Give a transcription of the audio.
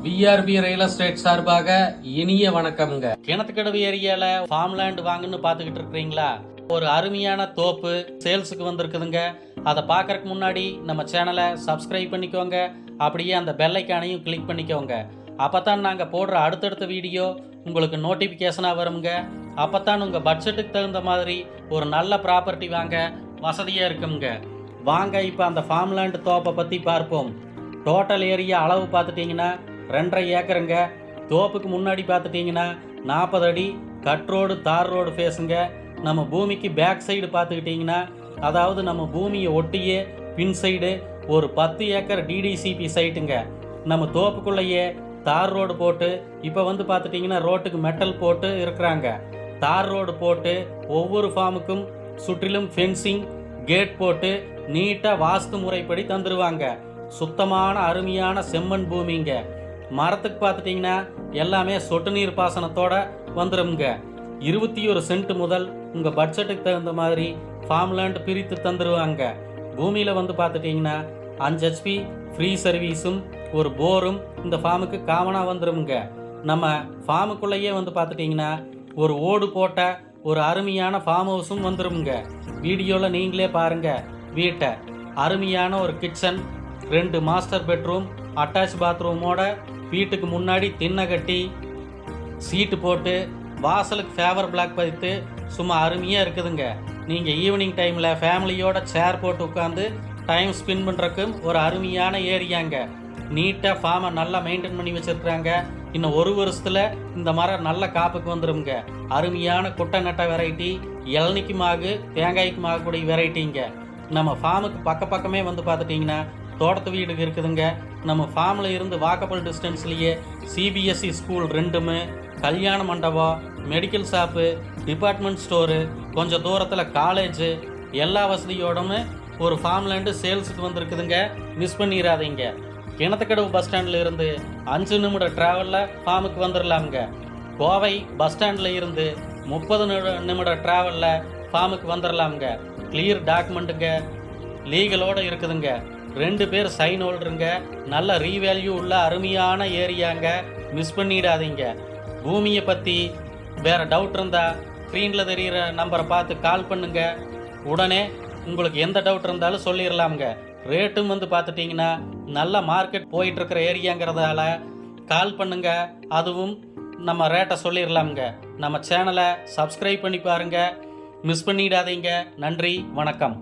PRP real estate சார்பாக இனிய வணக்கம்ங்க. கிணத்துக்கடவு ஏரியால ஃபார்ம் லேண்ட் வாங்கன்னு பாத்துக்கிட்டு இருக்கிறீங்களா? ஒரு அருமையான தோப்பு சேல்ஸுக்கு வந்திருக்குதுங்க. அதை பார்க்கறதுக்கு முன்னாடி நம்ம சேனலை சப்ஸ்கிரைப் பண்ணிக்கோங்க. அப்படியே அந்த பெல் ஐக்கானையும் கிளிக் பண்ணிக்கோங்க. அப்பதான் நாங்கள் போடுற அடுத்தடுத்த வீடியோ உங்களுக்கு நோட்டிஃபிகேஷனாக வருங்க. அப்பதான் உங்கள் பட்ஜெட்டுக்கு தகுந்த மாதிரி ஒரு நல்ல ப்ராப்பர்ட்டி வாங்க வசதியாக இருக்குங்க. வாங்க இப்போ அந்த ஃபார்ம் லேண்ட் தோப்பை பற்றி பார்ப்போம். டோட்டல் ஏரியா அளவு பார்த்துட்டிங்கன்னா 2.5 ஏக்கருங்க. தோப்புக்கு முன்னாடி பார்த்துட்டிங்கன்னா 40 அடி கட் ரோடு தார் ரோடு ஃபேஸுங்க. நம்ம பூமிக்கு பேக் சைடு பார்த்துக்கிட்டிங்கன்னா, அதாவது நம்ம பூமியை ஒட்டியே பின் சைடு ஒரு 10 ஏக்கர் டிடிசிபி சைட்டுங்க. நம்ம தோப்புக்குள்ளேயே தார் ரோடு போட்டு இப்போ பார்த்துட்டிங்கன்னா ரோட்டுக்கு மெட்டல் போட்டு இருக்கிறாங்க. தார் ரோடு போட்டு ஒவ்வொரு ஃபார்முக்கும் சுற்றிலும் ஃபென்சிங் கேட் போட்டு நீட்டாக வாஸ்து முறைப்படி தந்துடுவாங்க. சுத்தமான அருமையான செம்மண் பூமிங்க. மரத்துக்கு பார்த்துட்டிங்கன்னா எல்லாமே சொட்டு நீர் பாசனத்தோட வந்துடுங்க. 21 சென்ட் முதல் உங்கள் பட்ஜெட்டுக்கு தகுந்த மாதிரி ஃபார்ம் லேண்ட் பிரித்து தந்துடுவாங்க. பூமியில் பார்த்துட்டிங்கன்னா 5 HP ஃப்ரீ சர்வீஸும் ஒரு போரும் இந்த ஃபார்முக்கு காமனாக வந்துடுங்க. நம்ம ஃபார்முக்குள்ளேயே பார்த்துட்டிங்கன்னா ஒரு ஓடு போட்ட ஒரு அருமையான ஃபார்ம் ஹவுஸும் வந்துடுங்க. வீடியோவில் நீங்களே பாருங்கள் வீட்டை. அருமையான ஒரு கிச்சன், 2 மாஸ்டர் பெட்ரூம், அட்டாச் பாத்ரூமோட வீட்டுக்கு முன்னாடி திண்ணை கட்டி சீட்டு போட்டு வாசலுக்கு ஃபேவர் பிளாக் பதித்து சும்மா அருமையாக இருக்குதுங்க. நீங்கள் ஈவினிங் டைமில் ஃபேமிலியோட சேர் போட்டு உட்காந்து டைம் ஸ்பெண்ட் பண்ணுறக்கும் ஒரு அருமையான ஏரியாங்க. நீட்டாக ஃபார்மை நல்லா மெயின்டைன் பண்ணி வச்சுருக்குறாங்க. இன்னும் 1 வருஷத்தில் இந்த மரம் நல்ல காப்புக்கு வந்துடுங்க. அருமையான குட்டை நட்டை வெரைட்டி, இளநிக்கு மாகு, தேங்காய்க்கு மாகக்கூடிய வெரைட்டிங்க. நம்ம ஃபார்முக்கு பக்கமே பார்த்துட்டிங்கன்னா தோட்டத்து வீடு இருக்குதுங்க. நம்ம ஃபார்மில் இருந்து வாக்கபிள் டிஸ்டன்ஸ்லேயே சிபிஎஸ்சி ஸ்கூல் 2, கல்யாண மண்டபம், மெடிக்கல் ஷாப்பு, டிபார்ட்மெண்ட் ஸ்டோரு, கொஞ்சம் தூரத்தில் காலேஜு, எல்லா வசதியோடமே ஒரு ஃபார்ம் லேண்டு சேல்ஸுக்கு வந்திருக்குதுங்க. மிஸ் பண்ணிடாதீங்க. கிணத்துக்கடவு பஸ் ஸ்டாண்டில் இருந்து 5 நிமிட ட்ராவலில் ஃபார்முக்கு வந்துடலாமுங்க. கோவை பஸ் ஸ்டாண்டில் இருந்து 30 நிமிட ட்ராவலில் ஃபார்முக்கு வந்துடலாமுங்க. கிளியர் டாக்குமெண்ட்டுங்க, லீகலோடு இருக்குதுங்க. 2 பேர் சைன் ஹோல்டருங்க. நல்ல ரீவேல்யூ உள்ள அருமையான ஏரியாங்க. மிஸ் பண்ணிடாதீங்க. பூமியை பற்றி வேறு டவுட் இருந்தால் ஸ்க்ரீனில் தெரிகிற நம்பரை பார்த்து கால் பண்ணுங்க. உடனே உங்களுக்கு எந்த டவுட் இருந்தாலும் சொல்லிடலாமுங்க. ரேட்டும் பார்த்துட்டிங்கன்னா நல்ல மார்க்கெட் போயிட்டுருக்கிற ஏரியாங்கிறதால கால் பண்ணுங்க. அதுவும் நம்ம ரேட்டை சொல்லிடலாமுங்க. நம்ம சேனலை சப்ஸ்கிரைப் பண்ணி பாருங்கள். மிஸ் பண்ணிடாதீங்க. நன்றி, வணக்கம்.